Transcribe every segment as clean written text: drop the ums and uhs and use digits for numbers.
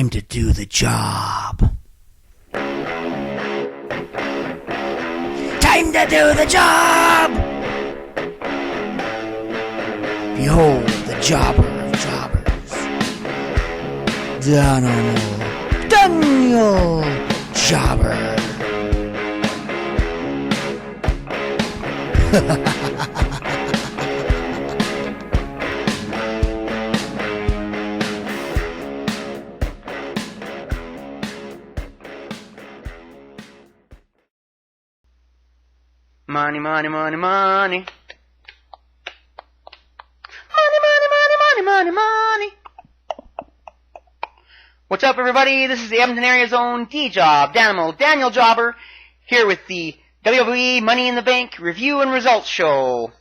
Time to do the job. Time to do the job! Behold the jobber of jobbers. Danimal Jobber. Money, money, money, money. Money, money, money, money, money, money. What's up, everybody? This is the Edmonton area's own D-Job, Daniel Jobber, here with the WWE Money in the Bank review and results show.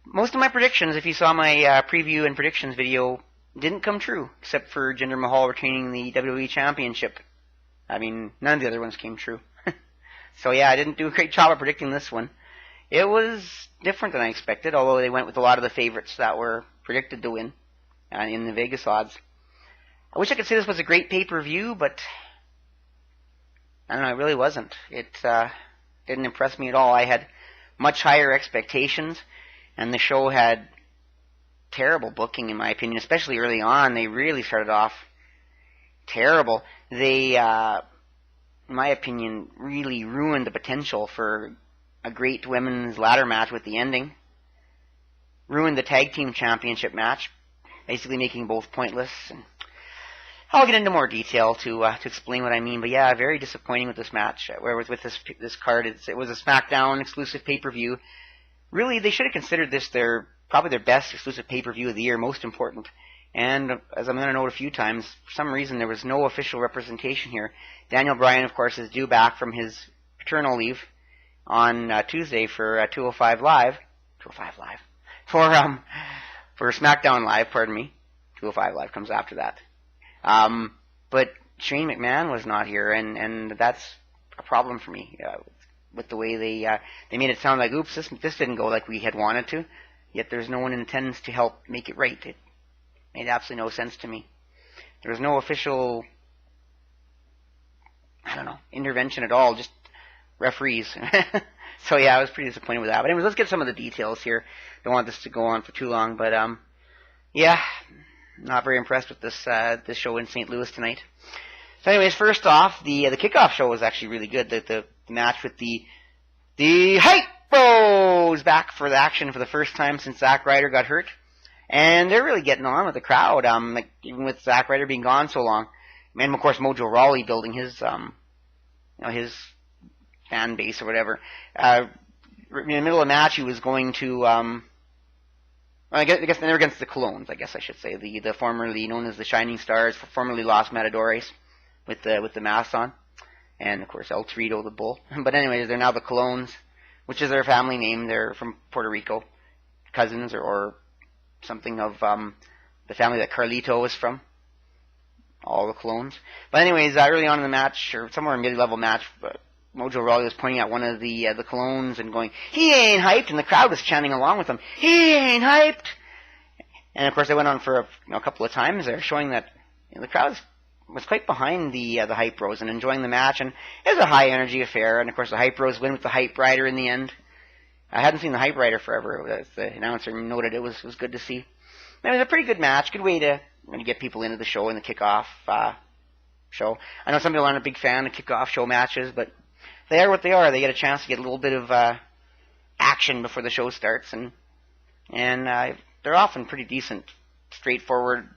Most of my predictions, if you saw my preview and predictions video, didn't come true, except for Jinder Mahal retaining the WWE Championship. I mean, none of the other ones came true. So yeah, I didn't do a great job of predicting this one. It was different than I expected, although they went with a lot of the favorites that were predicted to win in the Vegas odds. I wish I could say this was a great pay-per-view, but I don't know, it really wasn't. It didn't impress me at all. I had much higher expectations, and the show had terrible booking, in my opinion, especially early on. They really started off terrible. They, in my opinion, really ruined the potential for a great women's ladder match with the ending. Ruined the tag team championship match, basically making both pointless. And I'll get into more detail to explain what I mean. But yeah, very disappointing with this match. With this card, it was a SmackDown exclusive pay-per-view. Really, they should have considered this probably their best exclusive pay-per-view of the year, most important. And as I'm going to note a few times, for some reason there was no official representation here. Daniel Bryan, of course, is due back from his paternal leave on Tuesday for 205 Live. 205 Live. For SmackDown Live, pardon me. 205 Live comes after that. But Shane McMahon was not here, and that's a problem for me with the way they made it sound like, oops, this didn't go like we had wanted to, yet there's no one in attendance to help make it right. It made absolutely no sense to me. There was no official, intervention at all, just referees. So yeah, I was pretty disappointed with that. But anyways, let's get some of the details here. Don't want this to go on for too long, but yeah, not very impressed with this show in St. Louis tonight. So anyways, first off, the kickoff show was actually really good. The match with the Hype Bros back for the action for the first time since Zack Ryder got hurt. And they're really getting on with the crowd, even with Zack Ryder being gone so long. And of course, Mojo Rawley building his his fan base or whatever. In the middle of the match, he was going to, I guess they're against the Colognes, I guess I should say, the formerly known as the Shining Stars, formerly Los Matadores, with the masks on, and of course El Torito the Bull. But anyways, they're now the Colognes, which is their family name. They're from Puerto Rico, cousins or something of the family that Carlito is from, all the Colognes. But anyways, early on in the match, or somewhere in mid-level match, Mojo Rawley was pointing at one of the Colognes and going, "He ain't hyped," and the crowd was chanting along with him, "He ain't hyped." And of course, they went on for a couple of times there, showing that the crowd was quite behind the Hype Bros and enjoying the match, and it was a high-energy affair. And of course, the Hype Bros win with the Hype Rider in the end. I hadn't seen the Hype Rider forever, as the announcer noted. It was good to see. And it was a pretty good match, good way to get people into the show in the kickoff show. I know some people aren't a big fan of kickoff show matches, but they are what they are. They get a chance to get a little bit of action before the show starts, and they're often pretty decent, straightforward,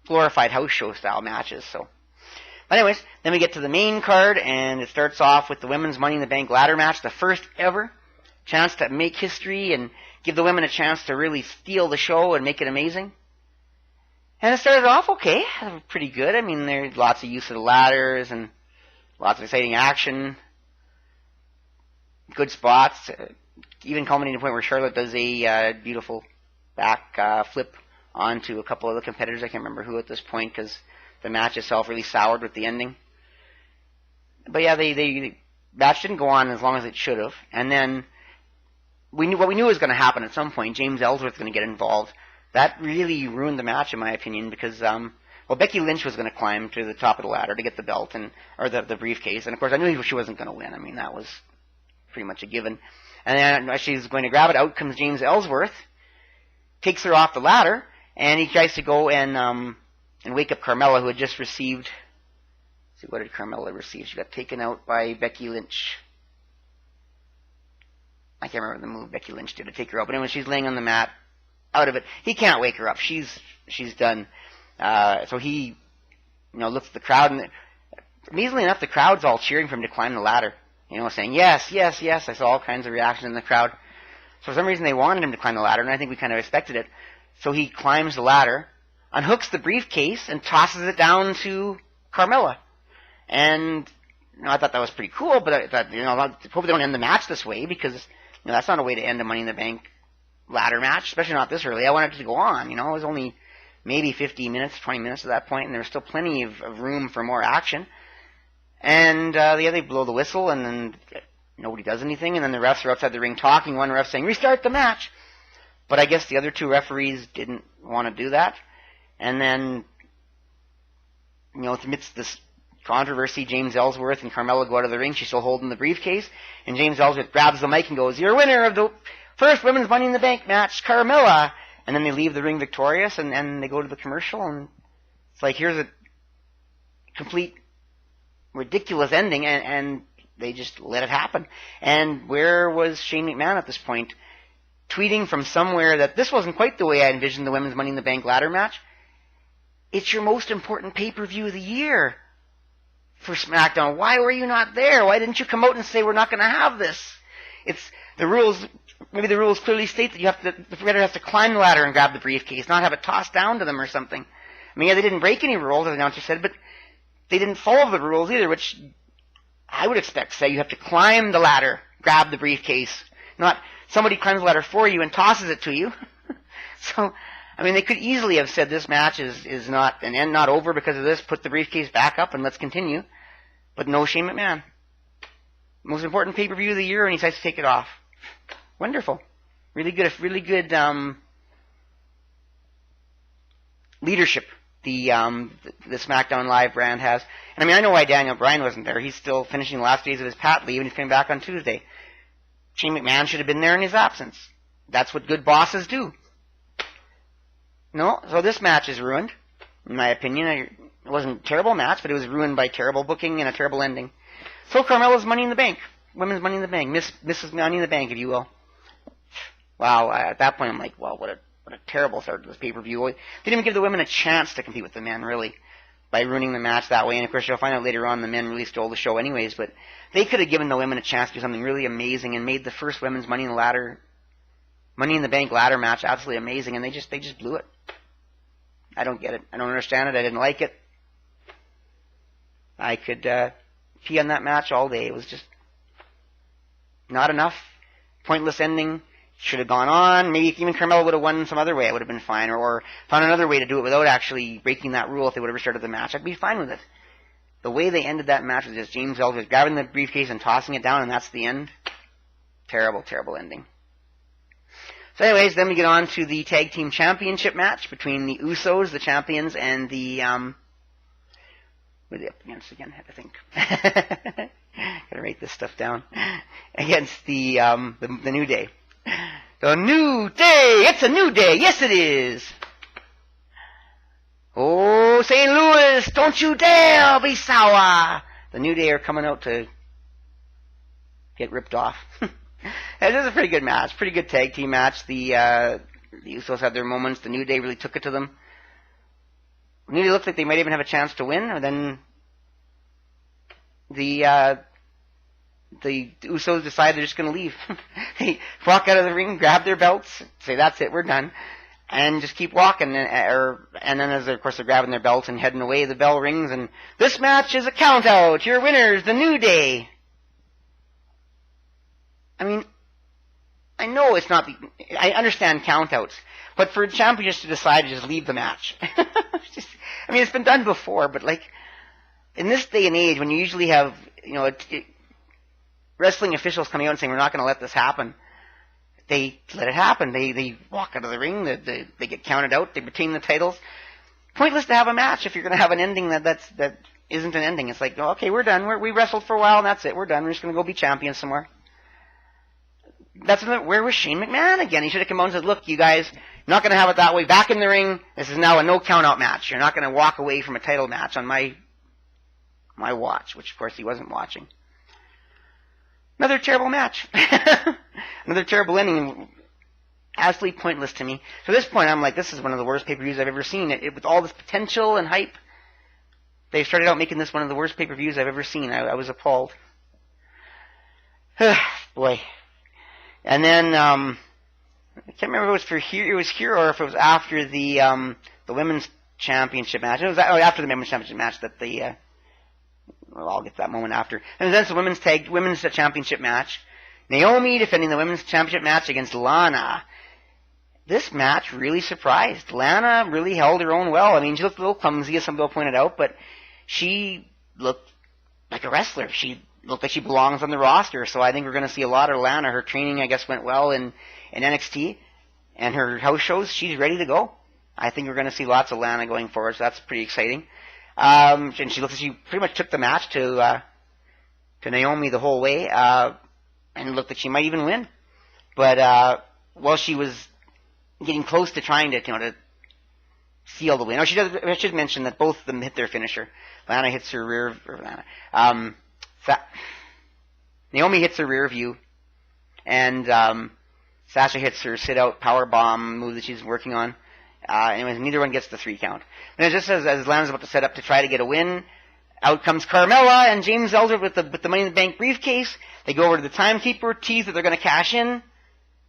glorified house show style matches. So, but anyways, then we get to the main card, and it starts off with the women's Money in the Bank ladder match, the first ever chance to make history and give the women a chance to really steal the show and make it amazing. And it started off okay, pretty good. I mean, there's lots of use of the ladders and lots of exciting action, good spots, even culminating to the point where Charlotte does a beautiful back flip onto a couple of the competitors. I can't remember who at this point because the match itself really soured with the ending. But yeah, the match didn't go on as long as it should have. And then we knew was going to happen at some point. James Ellsworth was going to get involved. That really ruined the match, in my opinion, because Well, Becky Lynch was going to climb to the top of the ladder to get the belt or the briefcase, and of course I knew she wasn't going to win. I mean, that was pretty much a given. And then as she's going to grab it, out comes James Ellsworth, takes her off the ladder, and he tries to go and wake up Carmella, who had just received. Let's see, what did Carmella receive? She got taken out by Becky Lynch. I can't remember the move Becky Lynch did to take her out, but anyway, she's laying on the mat, out of it. He can't wake her up. She's done. So he, looks at the crowd, and amazingly enough, the crowd's all cheering for him to climb the ladder. Saying yes, yes, yes. I saw all kinds of reaction in the crowd. So for some reason, they wanted him to climb the ladder, and I think we kind of expected it. So he climbs the ladder, unhooks the briefcase, and tosses it down to Carmella. And I thought that was pretty cool, but I thought, I hope they don't end the match this way, because that's not a way to end a Money in the Bank ladder match, especially not this early. I wanted it to go on. It was only maybe 15 minutes, 20 minutes at that point, and there was still plenty of room for more action. And they blow the whistle, and then nobody does anything, and then the refs are outside the ring talking. One ref saying, "Restart the match." But I guess the other two referees didn't want to do that. And then, amidst this controversy, James Ellsworth and Carmella go out of the ring. She's still holding the briefcase, and James Ellsworth grabs the mic and goes, "You're winner of the first Women's Money in the Bank match, Carmella." And then they leave the ring victorious, and they go to the commercial, and it's like, here's a complete ridiculous ending, and they just let it happen. And where was Shane McMahon at this point? Tweeting from somewhere that this wasn't quite the way I envisioned the Women's Money in the Bank ladder match. It's your most important pay-per-view of the year for SmackDown. Why were you not there? Why didn't you come out and say, we're not going to have this? It's the rules. Maybe the rules clearly state that the fighter has to climb the ladder and grab the briefcase, not have it tossed down to them or something. I mean, yeah, they didn't break any rules, as the announcer said, but they didn't follow the rules either, which I would expect to say you have to climb the ladder, grab the briefcase, not somebody climbs the ladder for you and tosses it to you. So, I mean, they could easily have said this match is not an end, not over because of this, put the briefcase back up and let's continue. But no, Shane McMahon. Most important pay-per-view of the year, and he decides to take it off. Wonderful. Really good leadership the SmackDown Live brand has. And I mean, I know why Daniel Bryan wasn't there. He's still finishing the last days of his pat leave, and he's coming back on Tuesday. Shane McMahon should have been there in his absence. That's what good bosses do. No, so this match is ruined, in my opinion. It wasn't a terrible match, but it was ruined by terrible booking and a terrible ending. So Carmella's Money in the Bank. Women's Money in the Bank. Mrs. Money in the Bank, if you will. Wow, at that point I'm like, well, what a terrible start to this pay-per-view. They didn't even give the women a chance to compete with the men, really, by ruining the match that way. And of course, you'll find out later on the men really stole the show anyways, but they could have given the women a chance to do something really amazing and made the first women's Money in the Bank ladder match absolutely amazing, and they just blew it. I don't get it. I don't understand it. I didn't like it. I could pee on that match all day. It was just not enough. Pointless ending. Should have gone on. Maybe if even Carmella would have won some other way, it would have been fine. Or found another way to do it without actually breaking that rule if they would have restarted the match. I'd be fine with it. The way they ended that match was just James Ellsworth grabbing the briefcase and tossing it down, and that's the end. Terrible, terrible ending. So anyways, then we get on to the Tag Team Championship match between the Usos, the champions, and the... what are they up against again, I think? Gotta write this stuff down. Against the New Day. The New Day! It's a new day! Yes, it is! Oh, St. Louis, don't you dare be sour! The New Day are coming out to get ripped off. This is a pretty good match. Pretty good tag team match. The Usos had their moments. The New Day really took it to them. The New Day looked like they might even have a chance to win, or then the Usos decide they're just going to leave. They walk out of the ring, grab their belts, say, that's it, we're done, and just keep walking. And then as of course they're grabbing their belts and heading away, the bell rings, and this match is a count-out. Your winners, the New Day. I mean, I know it's not I understand count-outs, but for a champion just to decide to just leave the match. I mean, it's been done before, but like, in this day and age, when you usually have, wrestling officials coming out and saying, we're not going to let this happen, they let it happen. They walk out of the ring, they get counted out, they retain the titles. pointless to have a match if you're going to have an ending that isn't an ending. It's like, okay, we're done. We wrestled for a while, and that's it. We're done. We're just going to go be champions somewhere. Where was Shane McMahon again? He should have come out and said, look, you guys, I'm not going to have it that way. Back in the ring, this is now a no count-out match. You're not going to walk away from a title match on my watch, which, of course, he wasn't watching. Another terrible match. Another terrible ending. Absolutely pointless to me. So at this point, I'm like, this is one of the worst pay-per-views I've ever seen. With all this potential and hype, they started out making this one of the worst pay-per-views I've ever seen. I was appalled. Boy. And then, I can't remember if it was here or if it was after the women's championship match. It was after the women's championship match that I'll get to that moment after. And then it's the women's championship match. Naomi defending the women's championship match against Lana. This match really surprised. Lana really held her own well. I mean, she looked a little clumsy, as some people pointed out, but she looked like a wrestler. She looked like she belongs on the roster, so I think we're going to see a lot of Lana. Her training, I guess, went well in NXT, and her house shows, she's ready to go. I think we're going to see lots of Lana going forward, so that's pretty exciting. And she looks like she pretty much took the match to Naomi the whole way, and it looked like she might even win. But while she was getting close to trying to seal the win, I should mention that both of them hit their finisher. Lana hits her rear, Naomi hits her rear view, and Sasha hits her sit-out power bomb move that she's working on. Anyways, neither one gets the 3 count. And it just as Lana's about to set up to try to get a win, out comes Carmella and James Ellsworth with the Money in the Bank briefcase. They go over to the timekeeper, tease that they're going to cash in,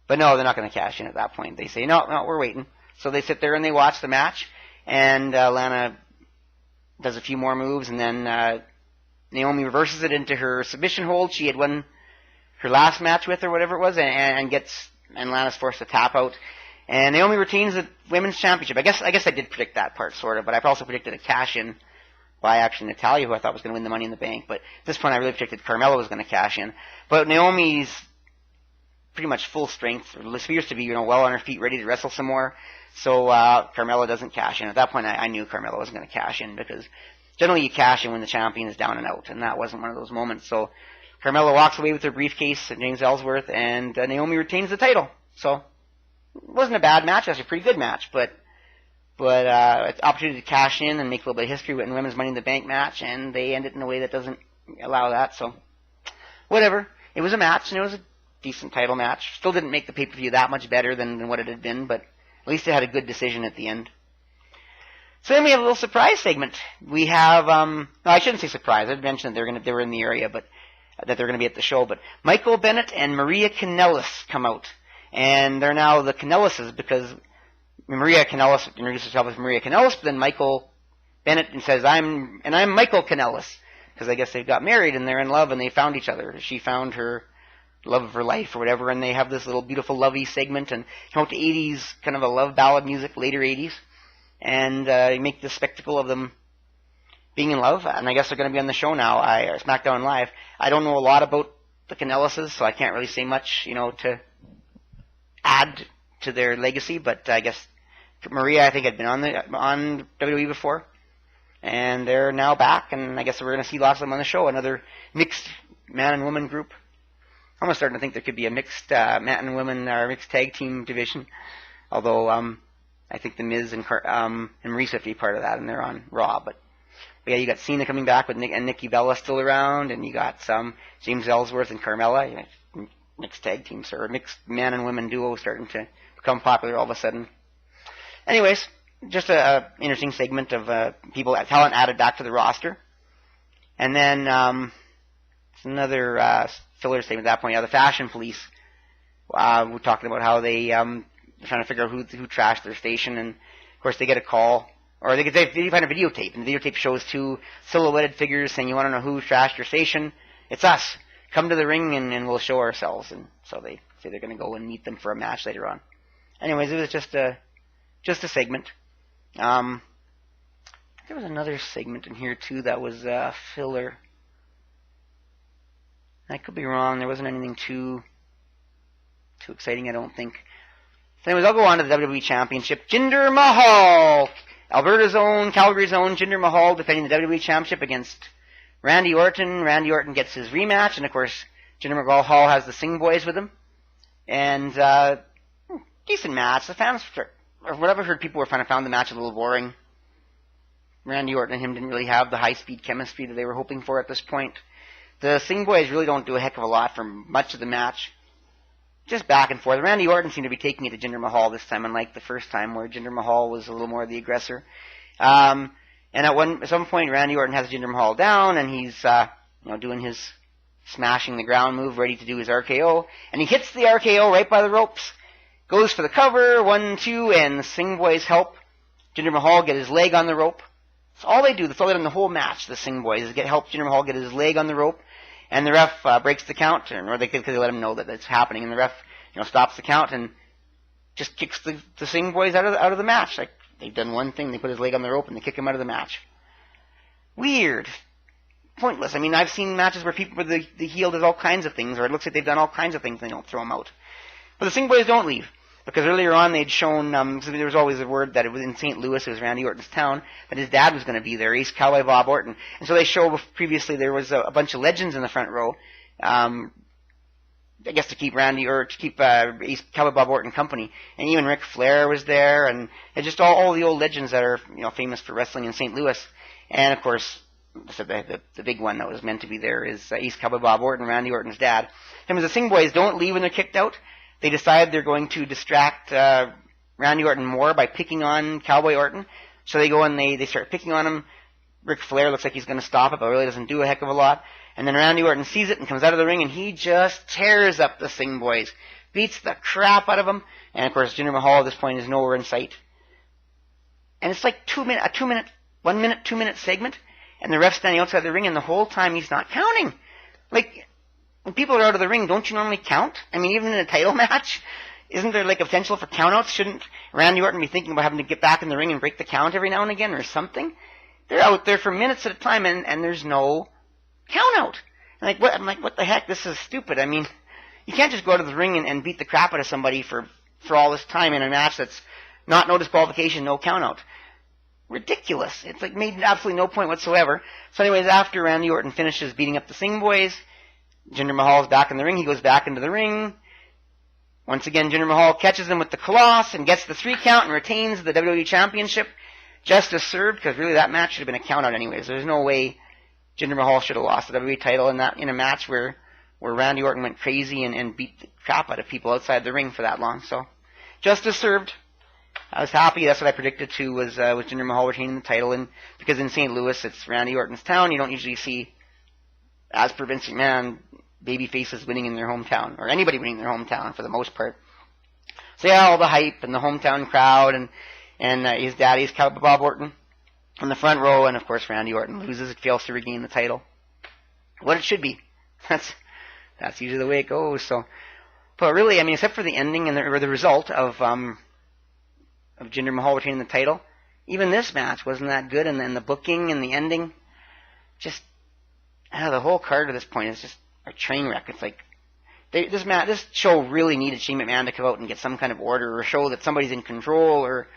but no, they're not going to cash in at that point. They say, no, we're waiting. So they sit there and they watch the match, and Lana does a few more moves, and then Naomi reverses it into her submission hold. She had won her last match with, or whatever it was, and Lana's forced to tap out. And Naomi retains the women's championship. I guess I did predict that part, sort of, but I also predicted a cash-in by actually Natalya, who I thought was going to win the Money in the Bank. But at this point, I really predicted Carmella was going to cash in. But Naomi's pretty much full strength, or appears to be, well on her feet, ready to wrestle some more. So Carmella doesn't cash in. At that point, I knew Carmella wasn't going to cash in, because generally you cash in when the champion is down and out, and that wasn't one of those moments. So Carmella walks away with her briefcase at James Ellsworth, and Naomi retains the title. So it wasn't a bad match. Actually, a pretty good match, but it's an opportunity to cash in and make a little bit of history with the women's Money in the Bank match, and they end it in a way that doesn't allow that. So whatever. It was a match, and it was a decent title match. Still didn't make the pay-per-view that much better than what it had been, but at least it had a good decision at the end. So then we have a little surprise segment. We have, no, I shouldn't say surprise. I'd mentioned that they were in the area, but that they're going to be at the show. But Michael Bennett and Maria Kanellis come out, and they're now the Kanellises, because Maria Kanellis introduces herself as Maria Kanellis, but then Michael Bennett says, I'm Michael Kanellis, because I guess they've got married and they're in love and they found each other. She found her love of her life or whatever, and they have this little beautiful lovey segment, and come out to 80s, kind of a love ballad music, later 80s, and make the spectacle of them being in love, and I guess they're going to be on the show now, SmackDown Live. I don't know a lot about the Kanellises, so I can't really say much, to add to their legacy, but I guess Maria, I think, had been on WWE before, and they're now back, and I guess we're going to see lots of them on the show. Another mixed man and woman group. I'm starting to think there could be a mixed man and woman or mixed tag team division, although I think The Miz and Maurice have to be part of that, and they're on Raw. But yeah, you got Cena coming back with Nikki Bella still around, and you got James Ellsworth and Carmella. Mixed tag teams, or mixed man and woman duo starting to become popular all of a sudden. Anyways, just a interesting segment of talent added back to the roster. And then another filler segment at that point. Yeah, the Fashion Police. We're talking about how they trying to figure out who trashed their station, and of course they get a call, or they find a videotape, and the videotape shows 2 silhouetted figures saying, "You want to know who trashed your station? It's us. Come to the ring and we'll show ourselves." And so they say they're going to go and meet them for a match later on. Anyways, it was just a segment. There was another segment in here too that was filler. I could be wrong. There wasn't anything too exciting, I don't think. So anyways, I'll go on to the WWE Championship. Jinder Mahal Alberta's own, Calgary's own Jinder Mahal defending the WWE Championship against Randy Orton. Randy Orton gets his rematch, and of course, Jinder Mahal has the Singh Boys with him. And decent match. The fans, or what I've heard, people were found the match a little boring. Randy Orton and him didn't really have the high-speed chemistry that they were hoping for at this point. The Singh Boys really don't do a heck of a lot for much of the match. Just back and forth. Randy Orton seemed to be taking it to Jinder Mahal this time, unlike the first time where Jinder Mahal was a little more the aggressor. And at some point, Randy Orton has Jinder Mahal down, and he's doing his smashing the ground move, ready to do his RKO, and he hits the RKO right by the ropes. Goes for the cover, 1, 2, and the Singh Boys help Jinder Mahal get his leg on the rope. That's all they do. That's all they do in the whole match, the Singh Boys, is help Jinder Mahal get his leg on the rope. And the ref breaks the count, or because they let him know that it's happening, and the ref stops the count and just kicks the Singh Boys out of the match. Like, they've done one thing, they put his leg on the rope and they kick him out of the match. Weird. Pointless. I mean, I've seen matches where people, the heel does all kinds of things, or it looks like they've done all kinds of things and they don't throw them out. But the Singh Boys don't leave. Because earlier on they'd shown, there was always a word that it was in St. Louis, it was Randy Orton's town, that his dad was going to be there, Ace Cowboy Bob Orton. And so they show previously there was a bunch of legends in the front row, I guess to keep Ace Cowboy Bob Orton company. And even Ric Flair was there, and just all the old legends that are famous for wrestling in St. Louis. And of course, the big one that was meant to be there is Ace Cowboy Bob Orton, Randy Orton's dad. And the Singh Boys don't leave when they're kicked out. They decide they're going to distract Randy Orton more by picking on Cowboy Orton. So they go and they start picking on him. Ric Flair looks like he's going to stop it, but really doesn't do a heck of a lot. And then Randy Orton sees it and comes out of the ring, and he just tears up the Singh Boys. Beats the crap out of them. And of course, Jinder Mahal at this point is nowhere in sight. And it's like 1 minute, 2 minute segment, and the ref's standing outside the ring, and the whole time he's not counting. Like, when people are out of the ring, don't you normally count? I mean, even in a title match, isn't there like a potential for countouts? Shouldn't Randy Orton be thinking about having to get back in the ring and break the count every now and again or something? They're out there for minutes at a time, and there's no countout. I'm like, what the heck? This is stupid. I mean, you can't just go out of the ring and beat the crap out of somebody for all this time in a match that's not no disqualification, no countout. Ridiculous. It's like made absolutely no point whatsoever. So anyways, after Randy Orton finishes beating up the Singh Boys, Jinder Mahal's back in the ring. He goes back into the ring. Once again, Jinder Mahal catches him with the Colossus and gets the 3 count and retains the WWE Championship. Justice served, because really that match should have been a countout anyways. There's no way Jinder Mahal should have lost the WWE title in a match where Randy Orton went crazy and beat the crap out of people outside the ring for that long. So, justice served. I was happy. That's what I predicted too, was Jinder Mahal retaining the title. And because in St. Louis it's Randy Orton's town, you don't usually see, as per Vince McMahon, baby faces winning in their hometown, or anybody winning in their hometown for the most part. So yeah, all the hype and the hometown crowd and his daddy's Cowboy Bob Orton in the front row, and of course Randy Orton loses, fails to regain the title. What it should be. That's usually the way it goes. So, but really, I mean, except for the ending and the result of Jinder Mahal retaining the title, even this match wasn't that good, and then the booking and the ending, just the whole card at this point is just a train wreck. It's like this show really needed Shane McMahon to come out and get some kind of order, or show that somebody's in control or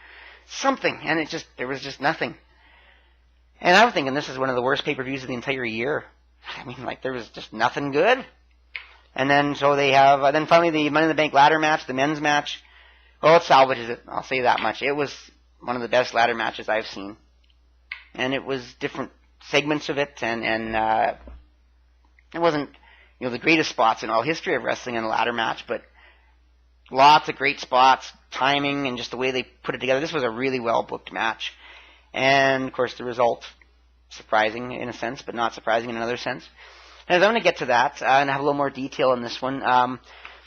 something, and there was just nothing. And I'm thinking this is one of the worst pay-per-views of the entire year. I mean, like, there was just nothing good. And then so they have then finally the Money in the Bank ladder match, the men's match. Well, it salvages it. I'll say that much. It was one of the best ladder matches I've seen, and it was different segments of it, and it wasn't the greatest spots in all history of wrestling in a ladder match, but lots of great spots, timing, and just the way they put it together. This was a really well booked match, and of course the result surprising in a sense, but not surprising in another sense. And I'm going to get to that and have a little more detail on this one.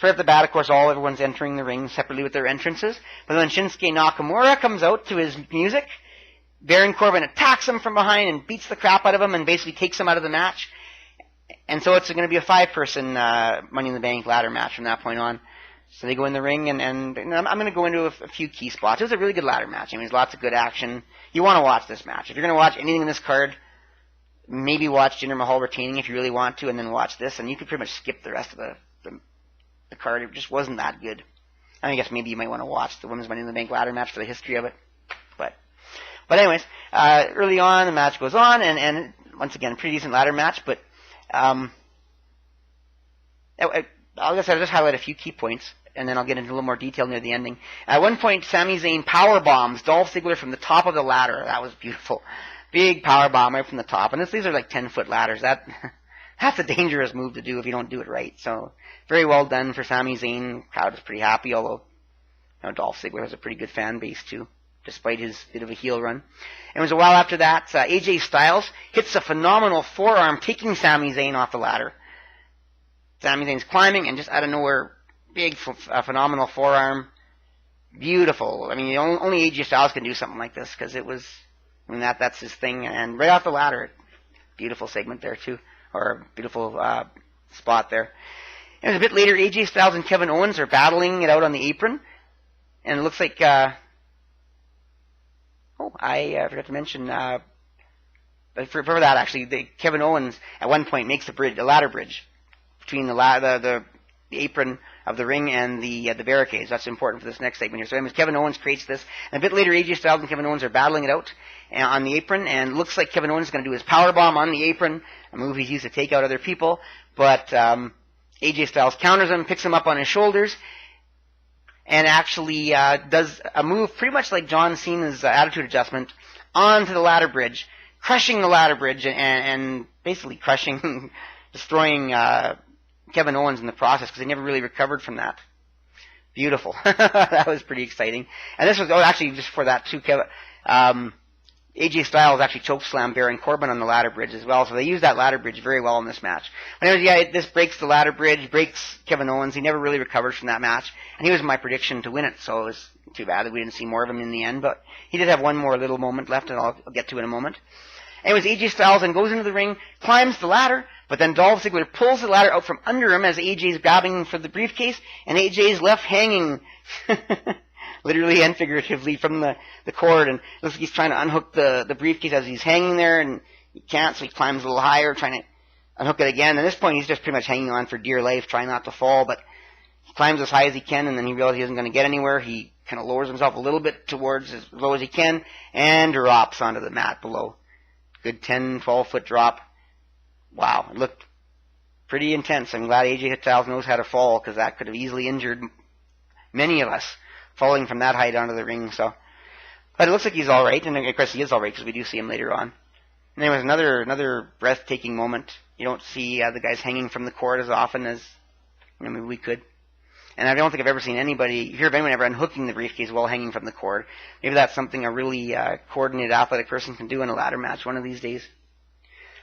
Right off the bat, of course, everyone's entering the ring separately with their entrances. But then Shinsuke Nakamura comes out to his music. Baron Corbin attacks him from behind and beats the crap out of him and basically takes him out of the match. And so it's going to be a 5-person Money in the Bank ladder match from that point on. So they go in the ring, and I'm going to go into a few key spots. It was a really good ladder match. I mean, there's lots of good action. You want to watch this match. If you're going to watch anything in this card, maybe watch Jinder Mahal retaining if you really want to, and then watch this, and you could pretty much skip the rest of the card. It just wasn't that good. I guess maybe you might want to watch the Women's Money in the Bank ladder match for the history of it. But But anyways, early on, the match goes on, and once again, pretty decent ladder match, but I guess I'll just highlight a few key points, and then I'll get into a little more detail near the ending. At one point, Sami Zayn power bombs Dolph Ziggler from the top of the ladder. That was beautiful. Big power bomb right from the top. And these are like 10-foot ladders. That's a dangerous move to do if you don't do it right. So very well done for Sami Zayn. Crowd was pretty happy, although Dolph Ziggler has a pretty good fan base too, despite his bit of a heel run. And it was a while after that, AJ Styles hits a phenomenal forearm, taking Sami Zayn off the ladder. Sami Zayn's climbing, and just out of nowhere, big, phenomenal forearm. Beautiful. I mean, only AJ Styles can do something like this, because that's his thing. And right off the ladder, beautiful segment there, too. Or a beautiful spot there. And a bit later, AJ Styles and Kevin Owens are battling it out on the apron. And it looks like... I forgot to mention... for that, actually, Kevin Owens, at one point, makes a ladder bridge between the apron of the ring and the barricades. That's important for this next segment here. So anyways, Kevin Owens creates this. And a bit later, AJ Styles and Kevin Owens are battling it out on the apron, and it looks like Kevin Owens is going to do his powerbomb on the apron, a move he's used to take out other people. But AJ Styles counters him, picks him up on his shoulders, and actually does a move pretty much like John Cena's attitude adjustment onto the ladder bridge, crushing the ladder bridge and basically crushing, destroying Kevin Owens in the process, because he never really recovered from that. Beautiful. That was pretty exciting. And this was, actually, just before that, too, AJ Styles actually chokeslammed Baron Corbin on the ladder bridge as well, so they used that ladder bridge very well in this match. But anyways, this breaks the ladder bridge, breaks Kevin Owens. He never really recovered from that match, and he was my prediction to win it, so it was too bad that we didn't see more of him in the end, but he did have one more little moment left, and I'll get to in a moment. Anyways, AJ Styles then goes into the ring, climbs the ladder, but then Dolph Ziggler pulls the ladder out from under him as AJ's grabbing for the briefcase, and AJ's left hanging, literally and figuratively, from the cord, and looks like he's trying to unhook the briefcase as he's hanging there, and he can't, so he climbs a little higher, trying to unhook it again. At this point, he's just pretty much hanging on for dear life, trying not to fall, but he climbs as high as he can, and then he realizes he isn't going to get anywhere. He kind of lowers himself a little bit towards as low as he can, and drops onto the mat below. Good 10, 12-foot drop. Wow, it looked pretty intense. I'm glad AJ Styles knows how to fall, because that could have easily injured many of us, falling from that height onto the ring. So, but it looks like he's all right, and of course he is all right, because we do see him later on. And there was another breathtaking moment. You don't see the guys hanging from the cord as often as maybe we could. And I don't think I've ever seen hear of anyone ever unhooking the briefcase while hanging from the cord. Maybe that's something a really coordinated athletic person can do in a ladder match one of these days.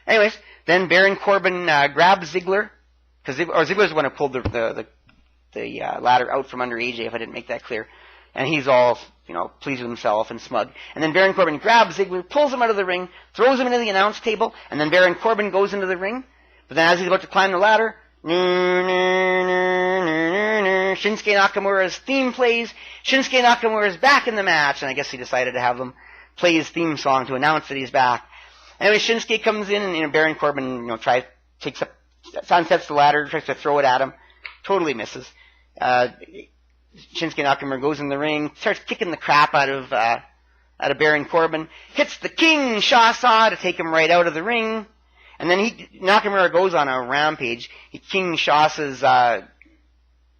Anyways, then Baron Corbin grabs Ziggler, Ziggler's the one who pulled the ladder out from under AJ, if I didn't make that clear. And he's all, pleased with himself and smug. And then Baron Corbin grabs Ziggler, pulls him out of the ring, throws him into the announce table, and then Baron Corbin goes into the ring. But then as he's about to climb the ladder, Shinsuke Nakamura's theme plays. Shinsuke Nakamura is back in the match, and I guess he decided to have them play his theme song to announce that he's back. Anyway, Shinsuke comes in, and Baron Corbin, sunsets the ladder, tries to throw it at him, totally misses. Shinsuke Nakamura goes in the ring, starts kicking the crap out of Baron Corbin, hits the King Shasa to take him right out of the ring, and then Nakamura goes on a rampage. He King Shasas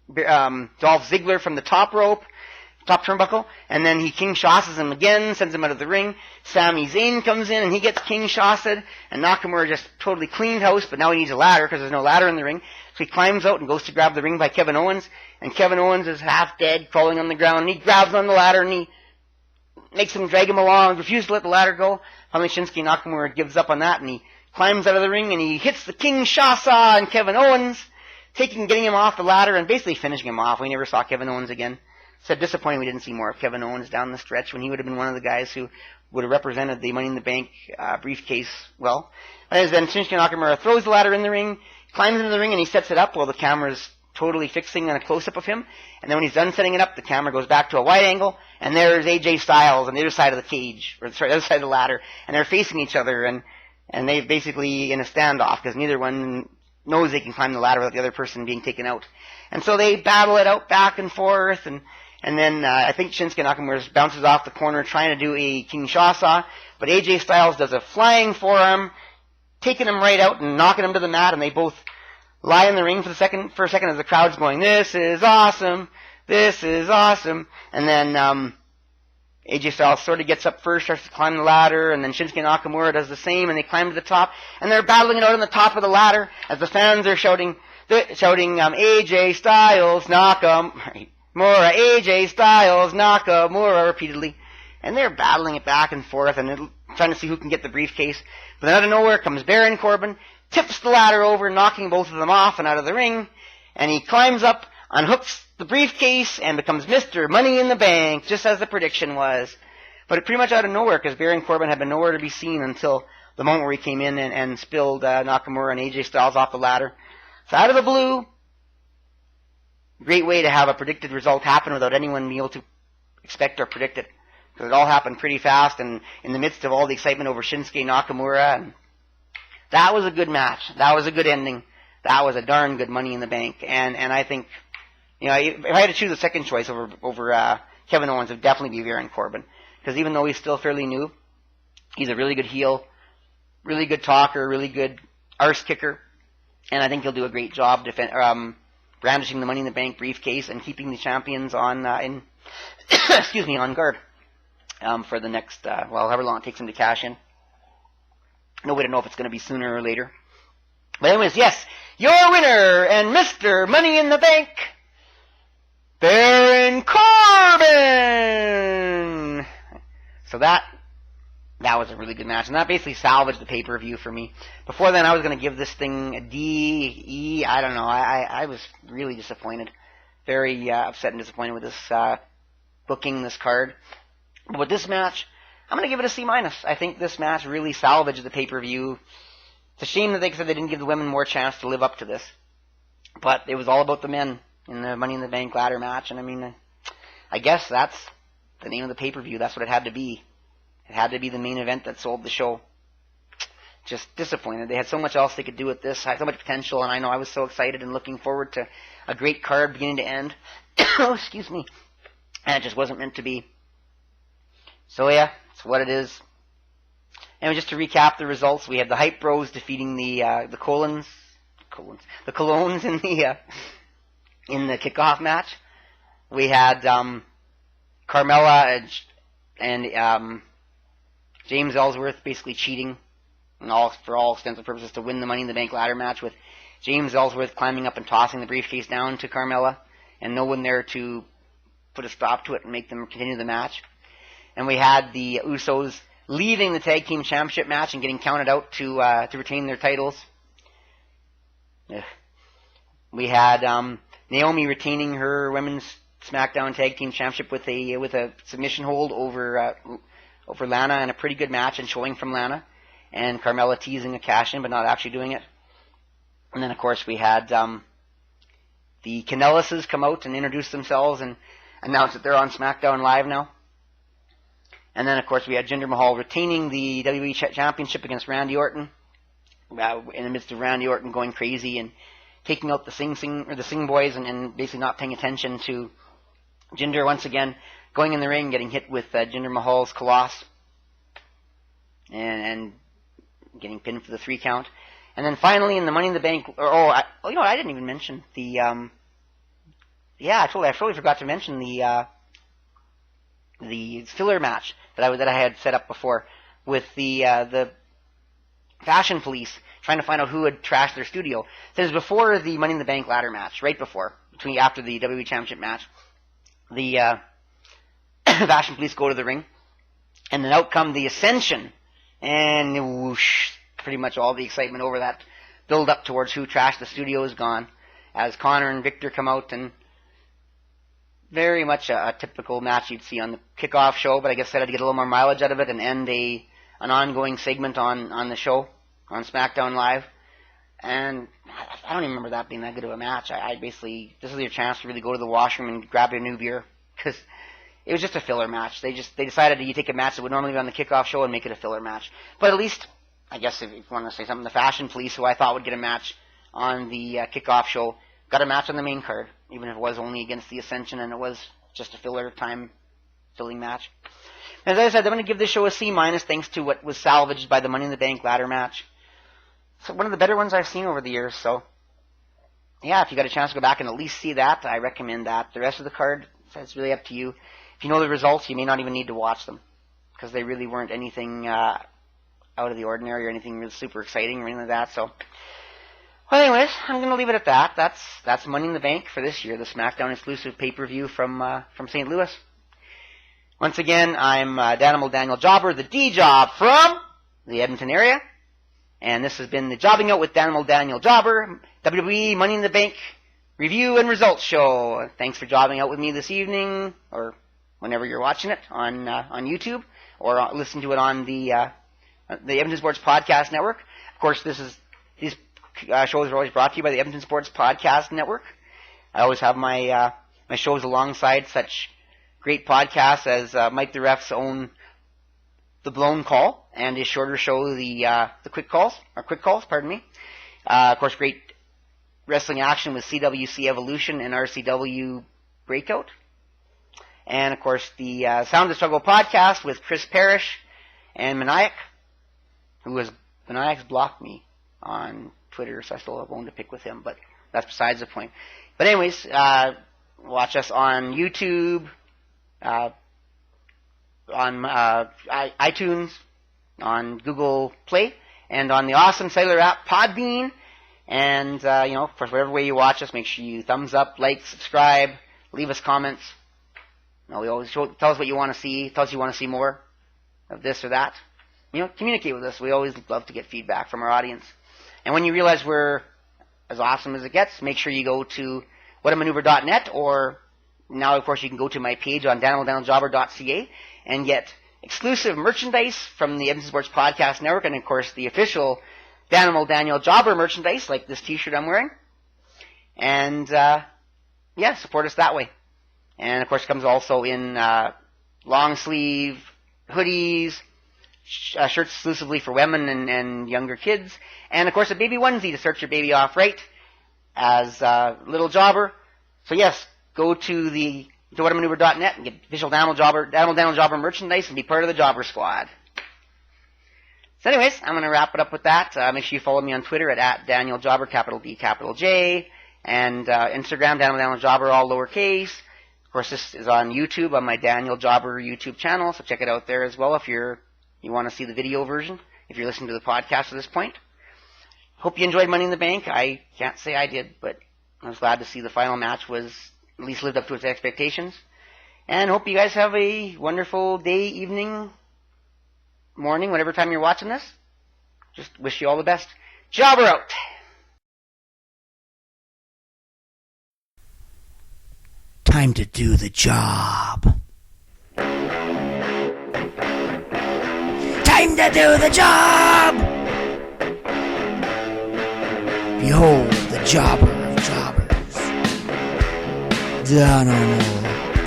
Dolph Ziggler from the top turnbuckle, and then he King Shasas him again, sends him out of the ring. Sami Zayn comes in, and he gets King Shasa'd, and Nakamura just totally cleaned house, but now he needs a ladder, because there's no ladder in the ring. So he climbs out and goes to grab the ring by Kevin Owens, and Kevin Owens is half dead, crawling on the ground, and he grabs on the ladder, and he makes him drag him along, refuses to let the ladder go. Finally, Shinsuke Nakamura gives up on that, and he climbs out of the ring, and he hits the King Shasa on Kevin Owens, getting him off the ladder, and basically finishing him off. We never saw Kevin Owens again. So disappointing we didn't see more of Kevin Owens down the stretch, when he would have been one of the guys who would have represented the Money in the Bank briefcase well. As then Shinsuke Nakamura throws the ladder in the ring, climbs into the ring, and he sets it up while the camera's totally fixing on a close-up of him. And then when he's done setting it up, the camera goes back to a wide angle, and there's AJ Styles on the other side of the cage, or sorry, the other side of the ladder, and they're facing each other, and they're basically in a standoff, because neither one knows they can climb the ladder without the other person being taken out. And so they battle it out back and forth, and And then I think Shinsuke Nakamura bounces off the corner trying to do a Kinshasa, but AJ Styles does a flying forearm, taking him right out and knocking him to the mat, and they both lie in the ring for a second as the crowd's going, "This is awesome, this is awesome." And then AJ Styles sort of gets up first, starts to climb the ladder, and then Shinsuke Nakamura does the same, and they climb to the top, and they're battling it out on the top of the ladder as the fans are shouting AJ Styles, Nakamura, AJ Styles, Nakamura, repeatedly. And they're battling it back and forth, and trying to see who can get the briefcase. But then out of nowhere comes Baron Corbin, tips the ladder over, knocking both of them off and out of the ring, and he climbs up, unhooks the briefcase, and becomes Mr. Money in the Bank, just as the prediction was. But pretty much out of nowhere, because Baron Corbin had been nowhere to be seen until the moment where he came in and spilled Nakamura and AJ Styles off the ladder. So out of the blue, great way to have a predicted result happen without anyone being able to expect or predict it. Because it all happened pretty fast and in the midst of all the excitement over Shinsuke Nakamura. And that was a good match. That was a good ending. That was a darn good Money in the Bank. And I think, you know, if I had to choose a second choice over Kevin Owens, it would definitely be Baron Corbin. Because even though he's still fairly new, he's a really good heel, really good talker, really good arse kicker. And I think he'll do a great job brandishing the Money in the Bank briefcase and keeping the champions on on guard for the next, however long it takes him to cash in. No way to know if it's going to be sooner or later. But anyways, yes, your winner and Mr. Money in the Bank, Baron Corbin! So that was a really good match, and that basically salvaged the pay-per-view for me. Before then, I was going to give this thing a D, E, I don't know. I was really disappointed. Very upset and disappointed with this booking, this card. But with this match, I'm going to give it a C-. I think this match really salvaged the pay-per-view. It's a shame that they said they didn't give the women more chance to live up to this. But it was all about the men in the Money in the Bank ladder match, and I mean, I guess that's the name of the pay-per-view. That's what it had to be. It had to be the main event that sold the show. Just disappointed. They had so much else they could do with this. Had so much potential, and I know I was so excited and looking forward to a great card beginning to end. Oh, excuse me. And it just wasn't meant to be. So yeah, it's what it is. And just to recap the results, we have the Hype Bros defeating the Colons in the kickoff match. We had Carmella and James Ellsworth basically cheating for all extents and purposes to win the Money in the Bank ladder match, with James Ellsworth climbing up and tossing the briefcase down to Carmella, and no one there to put a stop to it and make them continue the match. And we had the Usos leaving the Tag Team Championship match and getting counted out to retain their titles. Ugh. We had Naomi retaining her Women's SmackDown Tag Team Championship with a submission hold over Lana, and a pretty good match and showing from Lana, and Carmella teasing a cash-in but not actually doing it. And then, of course, we had the Kanellises come out and introduce themselves and announce that they're on SmackDown Live now. And then, of course, we had Jinder Mahal retaining the WWE Championship against Randy Orton, in the midst of Randy Orton going crazy and taking out the Singh boys and basically not paying attention to Jinder once again, going in the ring, getting hit with Jinder Mahal's Colossus, and getting pinned for the 3 count. And then finally in the Money in the Bank, I didn't even mention the, I totally forgot to mention the filler match that I had set up before with the Fashion Police trying to find out who had trashed their studio. So it was before the Money in the Bank ladder match, right before, after the WWE Championship match. The Fashion Police go to the ring, and then out come the Ascension, and whoosh, pretty much all the excitement over that build up towards who trashed the studio is gone, as Connor and Victor come out, and very much a typical match you'd see on the kickoff show, but I guess I had to get a little more mileage out of it and end an ongoing segment on the show, on SmackDown Live. And I don't even remember that being that good of a match. I basically, this is your chance to really go to the washroom and grab your new beer, because it was just a filler match. They decided you take a match that would normally be on the kickoff show and make it a filler match. But at least, I guess if you want to say something, the Fashion Police, who I thought would get a match on the kickoff show, got a match on the main card, even if it was only against the Ascension, and it was just a filler time filling match. As I said, I'm going to give this show a C- thanks to what was salvaged by the Money in the Bank ladder match. It's one of the better ones I've seen over the years, so yeah, if you got a chance to go back and at least see that, I recommend that. The rest of the card, it's really up to you. If you know the results, you may not even need to watch them, because they really weren't anything out of the ordinary or anything really super exciting or anything like that. So, well, anyways, I'm going to leave it at that. That's Money in the Bank for this year, the SmackDown exclusive pay-per-view from St. Louis. Once again, I'm Danimal Daniel Jobber, the D-Job from the Edmonton area. And this has been the Jobbing Out with Danimal Daniel Jobber, WWE Money in the Bank review and results show. Thanks for jobbing out with me this evening, or whenever you're watching it on YouTube, or listen to it on the Edmonton Sports Podcast Network. Of course, these shows are always brought to you by the Edmonton Sports Podcast Network. I always have my shows alongside such great podcasts as Mike the Ref's own The Blown Call, and his shorter show, the Quick Calls, pardon me. Of course, great wrestling action with CWC Evolution and RCW Breakout. And, of course, the Sound of Struggle podcast with Chris Parrish and Maniac, Maniac's blocked me on Twitter, so I still have one to pick with him, but that's besides the point. But anyways, watch us on YouTube, on iTunes, on Google Play, and on the awesome cellular app Podbean. And, for whatever way you watch us, make sure you thumbs up, like, subscribe, leave us comments. We always tell us what you want to see, tell us you want to see more of this or that. Communicate with us. We always love to get feedback from our audience. And when you realize we're as awesome as it gets, make sure you go to whatamaneuver.net, or now, of course, you can go to my page on danimaldanieljobber.ca and get exclusive merchandise from the Edmonton Sports Podcast Network, and, of course, the official Danimal Daniel Jobber merchandise, like this t-shirt I'm wearing. And, support us that way. And, of course, it comes also in long sleeve hoodies, shirts exclusively for women and younger kids, and, of course, a baby onesie to start your baby off right as Little Jobber. So, yes, go to whatamaneuver.net and get official Danimal Daniel Jobber merchandise and be part of the Jobber Squad. So anyways, I'm going to wrap it up with that. Make sure you follow me on Twitter at Daniel Jobber, capital D, capital J, and Instagram, Daniel Jobber, all lowercase. Of course, this is on YouTube, on my Daniel Jobber YouTube channel, so check it out there as well if you want to see the video version, if you're listening to the podcast at this point. Hope you enjoyed Money in the Bank. I can't say I did, but I was glad to see the final match was at least lived up to its expectations. And hope you guys have a wonderful day, evening, morning, whatever time you're watching this. Just wish you all the best. Jobber out! Time to do the job. Time to do the job! Behold the jobber of jobbers.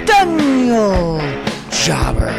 Daniel Jobber.